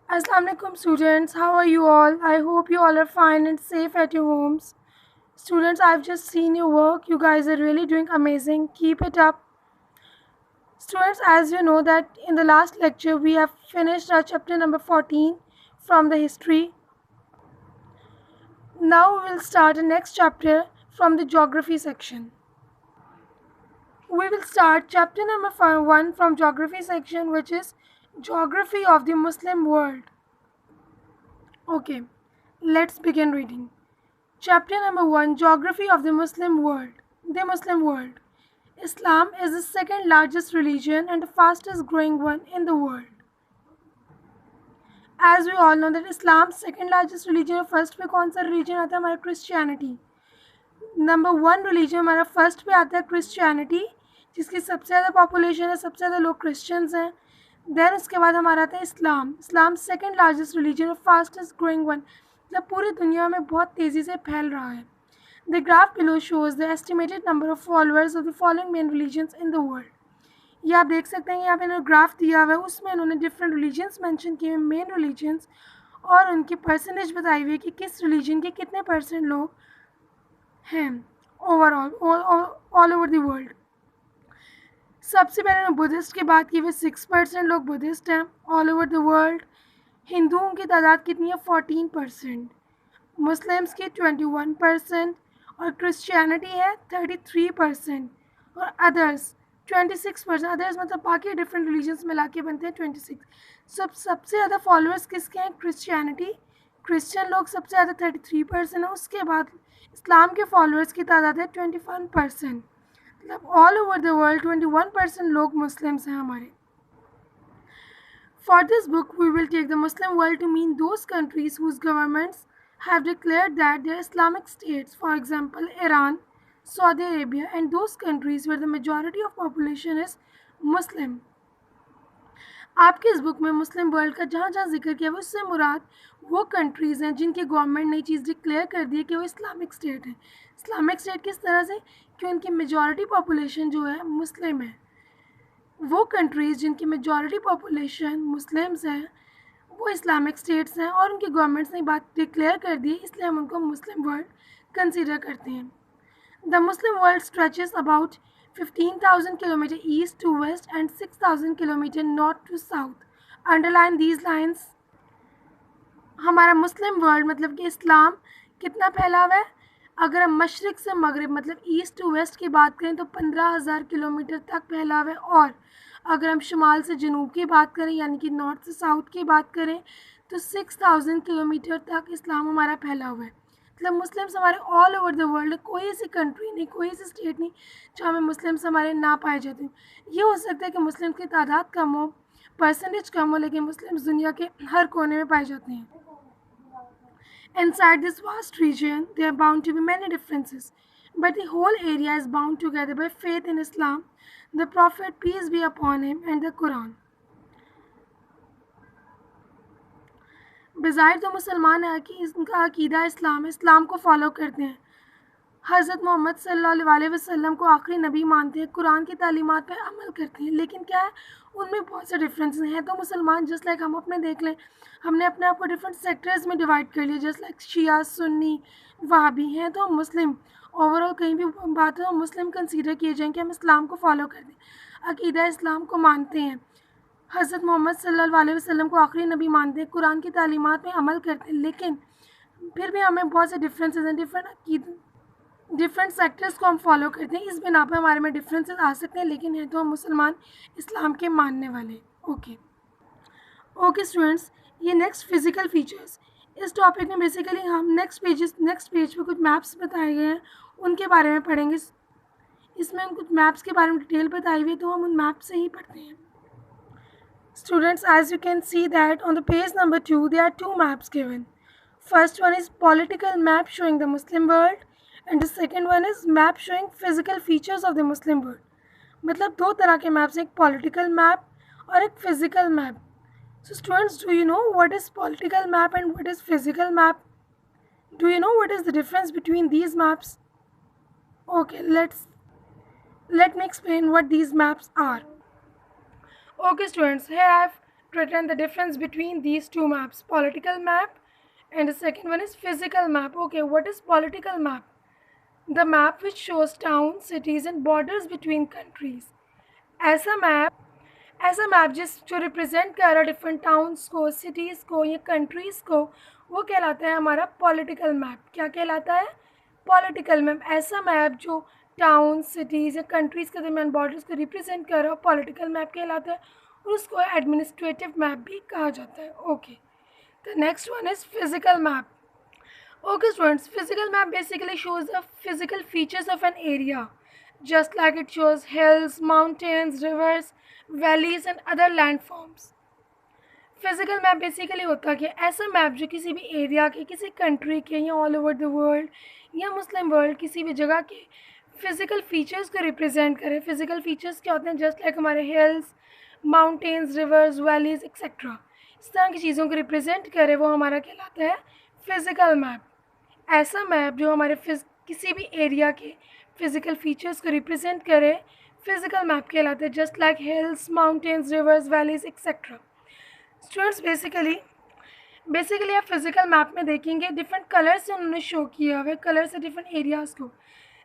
Assalamu alaikum students, how are you all? I hope you all are fine and safe at your homes. Students, I've just seen your work. You guys are really doing amazing. Keep it up. Students, as you know that in the last lecture we have finished our chapter number 14 from the history. Now we will start the next chapter from the geography section. We will start chapter number 1 from geography section, which is geography of the Muslim world. Okay, let's begin reading. Chapter number 1, Geography of the Muslim World. The Muslim World. Islam is the second largest religion and the fastest growing one in the world. As we all know that Islam's second largest religion और first पे कौन सा religion आता है हमारा Christianity. Number 1 religion हमारा first पे आता है क्रिश्चियनिटी, जिसकी सबसे ज़्यादा पॉपुलेशन है, सबसे ज़्यादा लोग क्रिश्चियंस हैं. देन उसके बाद हमारा आता है इस्लाम. इस्लाम सेकेंड लार्जेस्ट रिलीजन और फास्टेस्ट ग्रोइंग वन, मतलब पूरी दुनिया में बहुत तेज़ी से फैल रहा है. The graph below shows the estimated number of followers of the following main religions in the world. ये आप देख सकते हैं यहाँ पे इन्होंने ग्राफ दिया हुआ है, उसमें इन्होंने डिफरेंट रिलीजन्स मेंशन किए हैं, मेन रिलीजन्स, और उनकी परसेंटेज बताई हुई है कि किस रिलीजन के कितने परसेंट लोग हैं overall all over the world. सबसे पहले उन्होंने बुद्धिस्ट की बात की हुई, 6% लोग बुद्धिस्ट हैं ऑल ओवर द वर्ल्ड. हिंदुओं की तादाद कितनी है? 14%. मुस्लिम्स की 21% और क्रिश्चियनिटी है 33% और अदर्स 26%. अदर्स मतलब बाकी डिफरेंट रिलीजन्स मिला के बनते हैं 26. सबसे ज़्यादा फॉलोअर्स किसके हैं? क्रिश्चियनिटी. क्रिश्चियन लोग सबसे ज़्यादा 33% है. उसके बाद इस्लाम के फॉलोअर्स की तादाद है 21%. मतलब ऑल ओवर द वर्ल्ड 21% लोग मुस्लिम्स हैं हमारे. For this book, we will take the Muslim world to mean those countries whose governments have declared that they are Islamic states, for example, Iran, Saudi Arabia, and those countries where the majority of population is Muslim. आपके इस book में मुस्लिम world का जहाँ जहाँ जिक्र किया है उससे मुराद वो कंट्रीज़ हैं जिनकी गवर्नमेंट ने चीज़ डिक्लेयर कर दी है कि वो इस्लामिक स्टेट है. इस्लामिक स्टेट किस तरह से? कि उनकी मेजॉरिटी पॉपुलेशन जो है मुस्लिम है. वो कंट्रीज़ जिनकी मेजॉरिटी पॉपुलेशन मुस्लिम्स हैं वो इस्लामिक स्टेट्स हैं और उनकी गवर्नमेंट्स ने बात डिक्लेयर कर दी, इसलिए हम उनको मुस्लिम वर्ल्ड कंसीडर करते हैं. The Muslim world stretches about 15,000 kilometre east to west and 6,000 kilometre north to south. Underline these lines. हमारा मुस्लिम वर्ल्ड मतलब कि इस्लाम कितना फैला हुआ है? अगर हम मशरिक़ से मगरिब मतलब ईस्ट टू वेस्ट की बात करें तो 15,000 किलोमीटर तक फैला हुआ है. और अगर हम शुमाल से जनूब की बात करें यानी कि नॉर्थ से साउथ की बात करें तो 6,000 किलोमीटर तक इस्लाम हमारा फैला हुआ है. मतलब मुस्लिम्स हमारे ऑल ओवर द वर्ल्ड, कोई ऐसी कंट्री नहीं, कोई ऐसी स्टेट नहीं जहाँ में मुस्लिम्स हमारे ना पाए जाते हैं. ये हो सकता है कि मुस्लिम की तादाद कम हो, परसेंटेज कम हो, लेकिन मुस्लिम्स दुनिया के हर कोने में पाए जाते हैं. Inside this vast region, there are bound to be many differences, but the whole area is bound together by faith in Islam, the Prophet, peace be upon him, and the Quran. बज़ाहिर तो मुसलमान है कि इनका अकीदा इस्लाम है, इस्लाम को follow करते हैं, हज़रत मोहम्मद सल्लल्लाहु अलैहि वसल्लम को आखिरी नबी मानते हैं, कुरान की तालीमात पर अमल करते हैं. लेकिन क्या है, उनमें बहुत से डिफरेंसेस हैं. तो मुसलमान जस्ट लाइक हम अपने देख लें, हमने अपने आप को डिफरेंट सेक्टर्स में डिवाइड कर लिया, जस्ट लाइक शिया, सुन्नी, वहाबी हैं. तो हम मुस्लिम ओवरऑल कहीं भी बात हो मुस्लिम कंसीडर किए जाएँ कि हम इस्लाम को फॉलो करते हैं, अकीदा इस्लाम को मानते हैं, हज़रत मोहम्मद सल्लल्लाहु अलैहि वसल्लम को आखिरी नबी मानते हैं, कुरान की तालीमात में अमल करते हैं. लेकिन फिर भी हमें बहुत से डिफरेंसेस हैं, डिफरेंट सेक्टर्स को हम फॉलो करते हैं. इस बिना पर हमारे में डिफरेंसेस आ सकते हैं, लेकिन हैं तो हम मुसलमान इस्लाम के मानने वाले. ओके स्टूडेंट्स, ये नेक्स्ट फिज़िकल फीचर्स. इस टॉपिक में बेसिकली हम नेक्स्ट पेज पे कुछ मैप्स बताए गए हैं, उनके बारे में पढ़ेंगे. इसमें हम कुछ मैप्स के बारे में डिटेल बताई हुई है, तो हम उन मैप से ही पढ़ते हैं. Students, as you can see that on the page number 2, there are two maps given. First one is political map showing the Muslim world and the second one is map showing physical features of the Muslim world. मतलब दो तरह के maps, एक political map और एक physical map. So students, do you know what is political map and what is physical map? Do you know what is the difference between these maps? Okay, let me explain what these maps are. Okay students, here I have pretend the difference between these two maps, political map and the second one is physical map. Okay, what is political map? The map which shows towns, cities and borders between countries. ऐसा map जो represent कर रहा है different towns को, cities को या countries को, वो कहलाता है हमारा पॉलिटिकल मैप. क्या कहलाता है? Political map. ऐसा मैप जो टाउन, सिटीज़ या कंट्रीज़ के दरमियान बॉर्डर्स को रिप्रेजेंट कर रहा हो, पॉलिटिकल मैप कहलाता है और उसको एडमिनिस्ट्रेटिव मैप भी कहा जाता है. Okay, the next one is physical map. Okay students, physical map basically shows the physical features of an area, just like it shows hills, mountains, rivers, valleys and other landforms. Physical map basically होता है कि ऐसा map जो किसी भी area के, किसी country के या ऑल ओवर द वर्ल्ड या मुस्लिम वर्ल्ड किसी भी जगह के फिजिकल फीचर्स को रिप्रेजेंट करे. फिजिकल फीचर्स क्या होते हैं? जस्ट लाइक हमारे hills, mountains, reverse, valleys etcetera, इस तरह की चीज़ों को रिप्रेजेंट करे, वो हमारा कहलाता है फिजिकल मैप. ऐसा मैप जो हमारे किसी भी एरिया के फिजिकल फीचर्स को रिप्रेजेंट करे, फिजिकल मैप कहलाता है, just like hills, mountains, reverse, valleys etcetera. Students basically आप फिजिकल मैप में देखेंगे डिफरेंट कलर से उन्होंने शो किया हुआ है, कलर से डिफरेंट एरियाज़ को.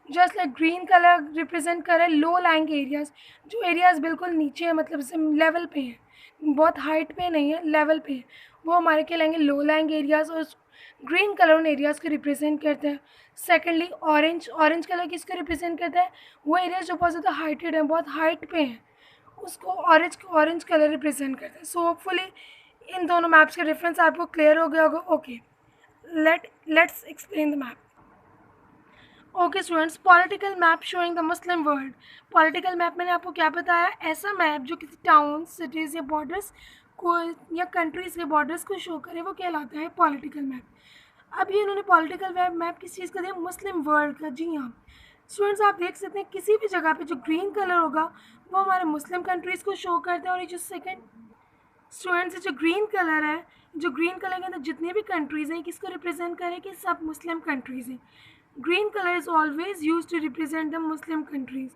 Just like green colour represent करे लो लाइंग एरियाज़, जो एरियाज़ बिल्कुल नीचे है, मतलब जैसे लेवल पे है, बहुत हाइट पे नहीं है, लेवल पे है, वो हमारे कहलाएंगे लो लाइंग एरियाज़ और ग्रीन कलर उन एरियाज़ को रिप्रेजेंट करते हैं. सेकेंडली ऑरेंज कलर किसको रिप्रेजेंट करता है? वो एरियाज जो बहुत ज़्यादा हाइटेड हैं, बहुत हाइट पे हैं, उसको ऑरेंज कलर रिप्रेजेंट करता है. सो होपफुली इन दोनों मैप्स का डिफरेंस आपको क्लियर हो गया होगा. Okay, let's explain the map. Okay students, political map showing the Muslim world. Political map मैंने आपको क्या बताया? ऐसा मैप जो किसी टाउन, सिटीज़ या बॉर्डर्स को या कंट्रीज़ के बॉर्डर्स को शो करे, वो कहलाता है पॉलिटिकल मैप. अभी इन्होंने पॉलिटिकल मैप किस चीज़ का दिया? मुस्लिम वर्ल्ड का. जी हाँ स्टूडेंट्स, आप देख सकते हैं किसी भी जगह पे जो ग्रीन कलर होगा वो हमारे मुस्लिम कंट्रीज़ को शो करता है, और ये जो सेकंड स्टूडेंट्स जो ग्रीन कलर है, जो ग्रीन कलर के अंदर जितने भी कंट्रीज़ हैं किसको रिप्रेजेंट करें? कि सब मुस्लिम कंट्रीज़ हैं. Green colour is always use to represent the Muslim countries.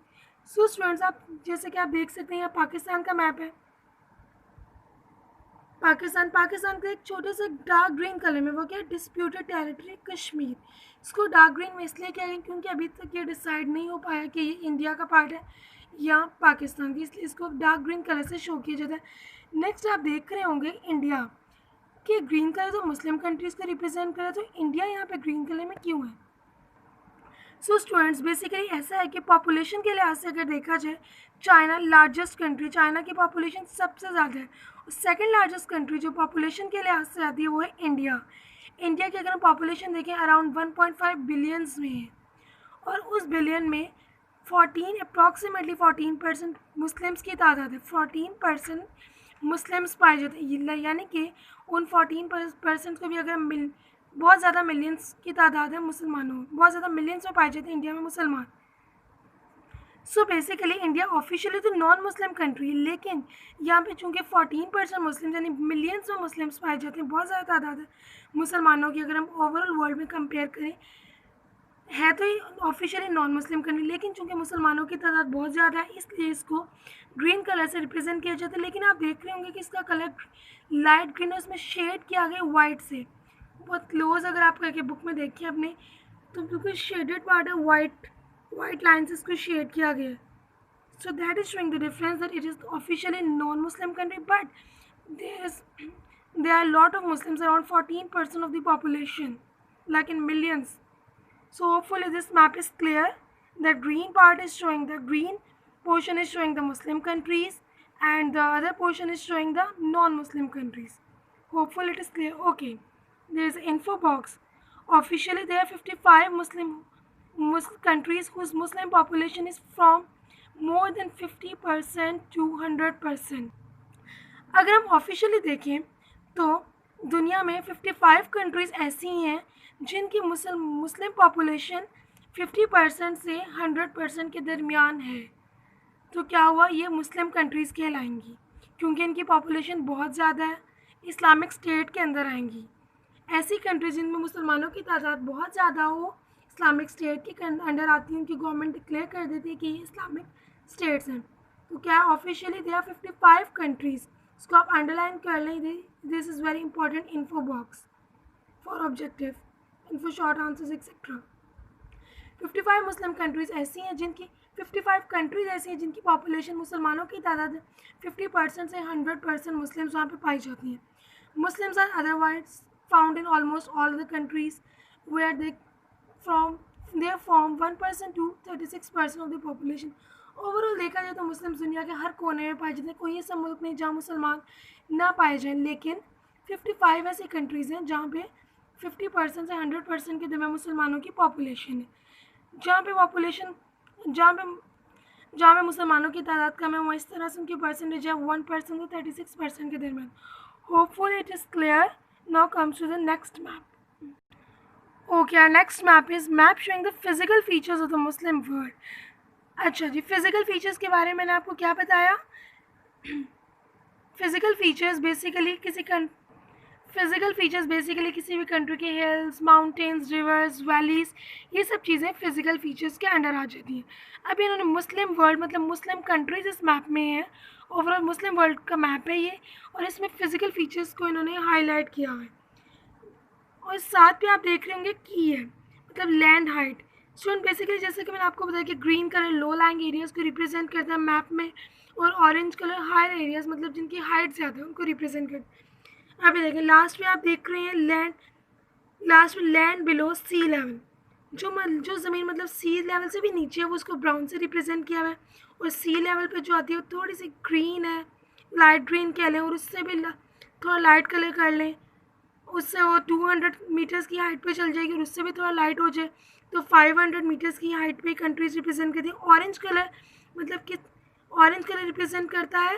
So students, आप जैसे कि आप देख सकते हैं यहाँ पाकिस्तान का मैप है. पाकिस्तान का एक छोटे से डार्क ग्रीन कलर में, वो क्या? Disputed territory Kashmir. इसको डार्क ग्रीन में इसलिए क्या है क्योंकि अभी तक ये डिसाइड नहीं हो पाया कि ये इंडिया का पार्ट है या पाकिस्तान की, इसलिए इसको डार्क ग्रीन कलर से शो किया जाता है. नेक्स्ट आप देख रहे होंगे इंडिया कि ग्रीन कलर तो मुस्लिम कंट्रीज़ को रिप्रेजेंट करे, तो इंडिया यहाँ पे ग्रीन कलर में क्यों है? सो स्टूडेंट्स बेसिकली ऐसा है कि पॉपुलेशन के लिहाज से अगर देखा जाए, चाइना लार्जेस्ट कंट्री, चाइना की पॉपुलेशन सबसे ज़्यादा है. सेकेंड लार्जेस्ट कंट्री जो पॉपुलेशन के लिहाज से आती है वो है इंडिया. इंडिया की अगर हम पॉपुलेशन देखें अराउंड 1.5 बिलियंस में है, और उस बिलियन में अप्रॉक्सीमेटली 14% मुस्लिम्स की तादाद है. 14% मुस्लिम्स पाए जाते हैं, यानी कि उन 14% को भी अगर हम बहुत ज़्यादा मिलियंस की तादाद है मुसलमानों, बहुत ज़्यादा मिलियंस में पाए जाते हैं इंडिया में मुसलमान. सो बेसिकली इंडिया ऑफिशियली तो नॉन मुस्लिम कंट्री, लेकिन यहाँ पे चूँकि 14% मुस्लिम यानी मिलियंस में मुस्लिम्स पाए जाते हैं, बहुत ज़्यादा तादाद है मुसलमानों की अगर हम ओवरऑल वर्ल्ड में कंपेयर करें, है तो ये ऑफिशियली नॉन मुस्लिम कंट्री, लेकिन चूँकि मुसलमानों की तादाद बहुत ज़्यादा है इसलिए इसको ग्रीन कलर से रिप्रेजेंट किया जाता है. लेकिन आप देख रहे होंगे कि इसका कलर लाइट ग्रीन है, उसमें शेड किया गया वाइट से, बहुत क्लोज अगर आप करके बुक में देखिए अपने, तो बिल्कुल शेडेड पार्ट है, वाइट लाइन से इसको शेड किया गया है. So that is showing the difference that it is officially non Muslim country, but there are a lot of Muslims, around 14% of the population, like in millions. So hopefully this map is clear. The green part is showing, the green portion is showing the Muslim countries, and the other portion is showing the non-Muslim countries. Hopefully it is clear. Okay, there is an info box. Officially there are 55 Muslim countries whose Muslim population is from more than 50% to 100%. अगर हम officially देखें तो दुनिया में 55 countries ऐसी हैं जिनकी Muslim population 50% से 100% के दरमियान है. तो क्या हुआ? ये मुस्लिम कंट्रीज़ कहलाएंगी क्योंकि इनकी पॉपुलेशन बहुत ज़्यादा है, इस्लामिक स्टेट के अंदर आएंगी. ऐसी कंट्रीज जिनमें मुसलमानों की तादाद बहुत ज़्यादा हो, इस्लामिक स्टेट के अंडर आती हैं, उनकी गवर्नमेंट डिक्लेयर कर देती है कि ये इस्लामिक स्टेट्स हैं. तो क्या ऑफिशियली दे आर 55 कंट्रीज़ इसको आप अंडरलाइन कर लें, this is very important info box for objective, info short answers etcetera. 55 Muslim countries ऐसी हैं जिनकी 55 कंट्रीज़ ऐसी हैं जिनकी पॉपुलेशन मुसलमानों की तादाद 50% से 100% मुस्लिम्स वहाँ पे पाई जाती हैं। Muslims are otherwise found in almost all the countries where they form 1% to 36% of the population. Overall देखा जाए तो मुस्लिम दुनिया के हर कोने में पाए जाते हैं, कोई ऐसा मुल्क नहीं जहाँ मुसलमान ना पाए जाएँ, लेकिन 55 ऐसी कंट्रीज़ हैं जहाँ पे 50% से 100% के दरमियान मुसलमानों की पॉपुलेशन है। जहाँ पे मुसलमानों की तादाद कम है, वहाँ इस तरह से उनकी परसेंटेज है 1% से 36% के दरमियान। Hopeful it is clear. Now comes to the next map. Okay, our next map is map showing the physical features of the Muslim world. अच्छा जी, फिजिकल फीचर्स के बारे में मैंने आपको क्या बताया? फिजिकल फीचर्स बेसिकली किसी भी कंट्री के हिल्स, माउंटेन्स, रिवर्स, वैलीज़, ये सब चीज़ें फ़िज़िकल फ़ीचर्स के अंडर आ जाती हैं। अब इन्होंने मुस्लिम वर्ल्ड मतलब मुस्लिम कंट्रीज़ इस मैप में है, ओवरऑल मुस्लिम वर्ल्ड का मैप है ये, और इसमें फ़िज़िकल फ़ीचर्स को इन्होंने हाईलाइट किया है। और साथ पे आप देख रहे होंगे की है मतलब लैंड हाइट। स्टूडेंट बेसिकली जैसे कि मैंने आपको बताया कि ग्रीन कलर लो लैंड एरियाज़ को रिप्रेजेंट करता है मैप में, और ऑरेंज कलर हायर एरियाज़ मतलब जिनकी हाइट ज़्यादा है उनको रिप्रेजेंट करता है। अभी देखें लास्ट में आप देख रहे हैं लैंड बिलो सी लेवल, जो ज़मीन मतलब सी लेवल से भी नीचे है वो उसको ब्राउन से रिप्रेजेंट किया हुआ है, और सी लेवल पे जो आती है वो थोड़ी सी ग्रीन है, लाइट ग्रीन कह लें, और उससे भी थोड़ा लाइट कलर कर लें, उससे वो 200 मीटर्स की हाइट पे चल जाएगी, और उससे भी थोड़ा लाइट हो जाए तो 500 मीटर्स की हाइट पे कंट्रीज रिप्रेजेंट करती है। ऑरेंज कलर मतलब कि ऑरेंज कलर रिप्रेजेंट करता है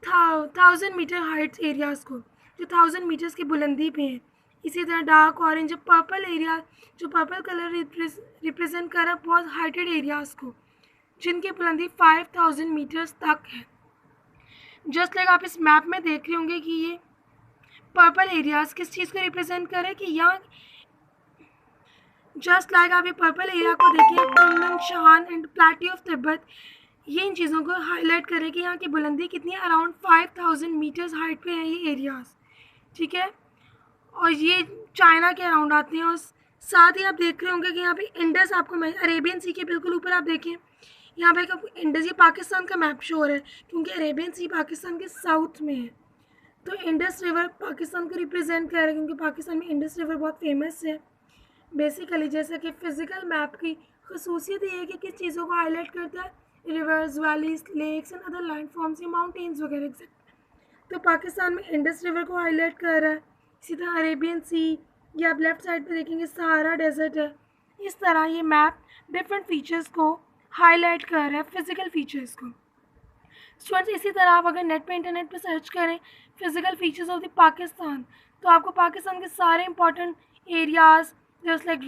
1000 मीटर हाइट एरियाज़ को, जो 1000 मीटर्स की बुलंदी पे हैं। इसी तरह डार्क ऑरेंज जो पर्पल कलर रिप्रेजेंट कर रहा है बहुत हाइटेड एरियाज़ को, जिनकी बुलंदी 5000 मीटर्स तक है। जस्ट लाइक आप इस मैप में देख रहे होंगे कि ये पर्पल एरियाज़ किस चीज़ को रिप्रेजेंट करें कि यहाँ जस्ट लाइक आप ये पर्पल एरिया को देखिए, कुनलुन, शान एंड प्लेट्यू ऑफ तिब्बत, ये इन चीज़ों को हाईलाइट करें कि यहाँ की बुलंदी कितनी है, अराउंड 5000 मीटर्स हाइट पे हैं ये एरियाज़, ठीक है। और ये चाइना के अराउंड आते हैं, और साथ ही आप देख रहे होंगे कि यहाँ पे इंडस आपको अरेबियन सी के बिल्कुल ऊपर आप देखें यहाँ पे आपको इंडस, ये पाकिस्तान का मैप शो हो रहा है क्योंकि अरेबियन सी पाकिस्तान के साउथ में है, तो इंडस रिवर पाकिस्तान को रिप्रेजेंट कर रहा है क्योंकि पाकिस्तान में इंडस रिवर बहुत फेमस है। बेसिकली जैसा कि फ़िज़िकल मैप की खसूसियत ये है कि किस चीज़ों को हाईलाइट करता है, rivers, valleys, lakes and other land forms या माउंटेन्स वगैरह एक्सेट्रा। तो पाकिस्तान में इंडस रिवर को हाईलाइट कर रहा है। इसी तरह अरेबियन सी, या आप लेफ़्ट साइड पे देखेंगे सहारा डेजर्ट है। इस तरह ये मैप डिफरेंट फीचर्स को हाईलाइट कर रहा है, फ़िज़िकल फीचर्स को। स्टूडेंट्स इसी तरह आप अगर नेट पे इंटरनेट पे सर्च करें physical features of the Pakistan, तो आपको पाकिस्तान के सारे important areas just like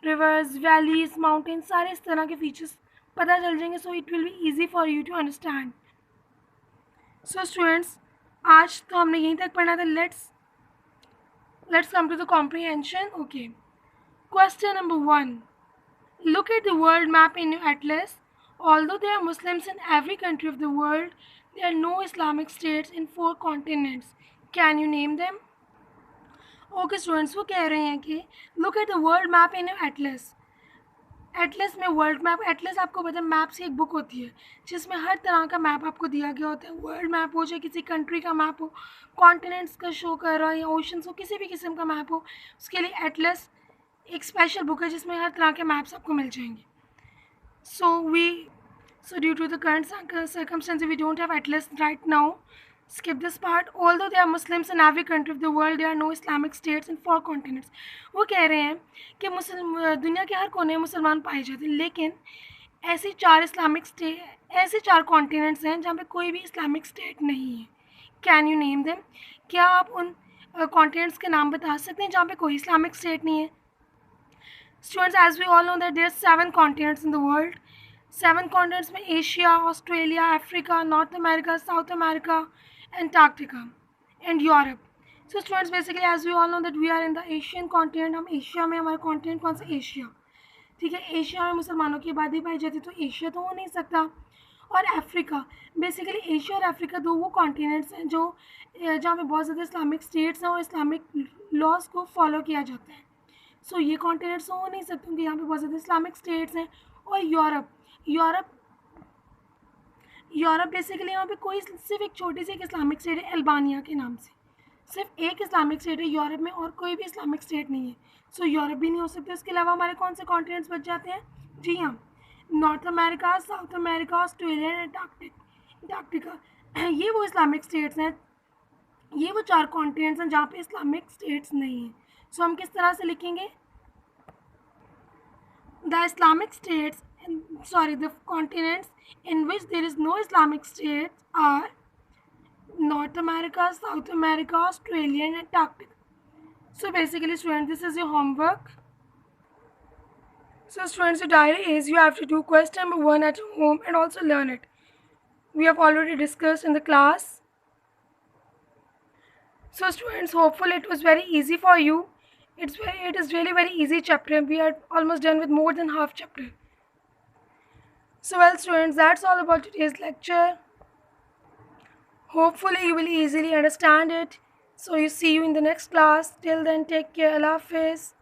rivers, valleys, mountains, सारे इस तरह के फीचर्स पता चल जाएंगे। So it will be easy for you to understand. So students आज तो हमने यहीं तक पढ़ना था। Let's come to the comprehension. Okay, question number 1, look at the world map in your atlas. Although there are Muslims in every country of the world, there are no Islamic states in 4 continents. Can you name them? Okay students, वो कह रहे हैं कि look at the world map in your atlas. Atlas में world map, Atlas आपको पता है maps की एक बुक होती है जिसमें हर तरह का मैप आपको दिया गया होता है। वर्ल्ड मैप हो, चाहे किसी कंट्री का मैप हो, कॉन्टिनेंट्स का शो कर रहा है, या ओशंस हो, किसी भी किस्म का मैप हो, उसके लिए एटलस एक स्पेशल बुक है जिसमें हर तरह के मैप्स आपको मिल जाएंगे। So due to the current circumstances, we don't have atlas right now. Skip this part. Although there are Muslims in every country of the world, there are no Islamic states in 4 continents. वो कह रहे हैं कि दुनिया के हर कोने में मुसलमान पाए जाते हैं, लेकिन ऐसे 4 कॉन्टिनेंट्स हैं जहाँ पे कोई भी इस्लामिक स्टेट नहीं है। Can you name them? क्या आप उन कॉन्टिनेंट्स के नाम बता सकते हैं जहाँ पे कोई इस्लामिक स्टेट नहीं है? Students, as we all know that there are 7 continents in the world. 7 continents में Asia, Australia, Africa, North America, South America, Antarctica and Europe. So students basically as we all know that we are in the Asian continent. हम Asia में, हमारा continent कौन सा? Asia, ठीक है। Asia में मुसलमानों की आबादी पाई जाती है, तो एशिया तो हो नहीं सकता। और अफ्रीका। बेसिकली एशिया और अफ्रीका दो वो कॉन्टिनेंट्स हैं जो जहाँ पे बहुत ज़्यादा इस्लामिक स्टेट्स हैं और इस्लामिक लॉज को फॉलो किया जाता है। सो ये कॉन्टिनेंट्स हो नहीं सकते क्योंकि यहाँ पे बहुत ज़्यादा इस्लामिक स्टेट्स हैं। और यूरोप, यूरोप यूरोप बेसिकली यहाँ पे कोई सिर्फ एक छोटी सी एक इस्लामिक स्टेट है अल्बानिया के नाम से। सिर्फ एक इस्लामिक स्टेट है यूरोप में और कोई भी इस्लामिक स्टेट नहीं है। सो यूरोप भी नहीं हो सकते। उसके अलावा हमारे कौन से कॉन्टिनेंट्स बच जाते हैं? जी हाँ, north America, South America, Australia and Antarctica. ये वो इस्लामिक स्टेट्स हैं, ये वो 4 कॉन्टिनेंट्स हैं जहाँ पे इस्लामिक स्टेट्स नहीं हैं। सो हम किस तरह से लिखेंगे? The Islamic states, the continents in which there is no Islamic states are North America, South America, Australia and Antarctica. So basically students, this is your homework. So students, your diary is you have to do question number 1 at home and also learn it. We have already discussed in the class. So students, hopefully it was very easy for you. It is really very easy chapter. We are almost done with more than half chapter. So well students, that's all about today's lecture. Hopefully you will easily understand it. So you see you in the next class. Till then, take care. Allah Hafiz.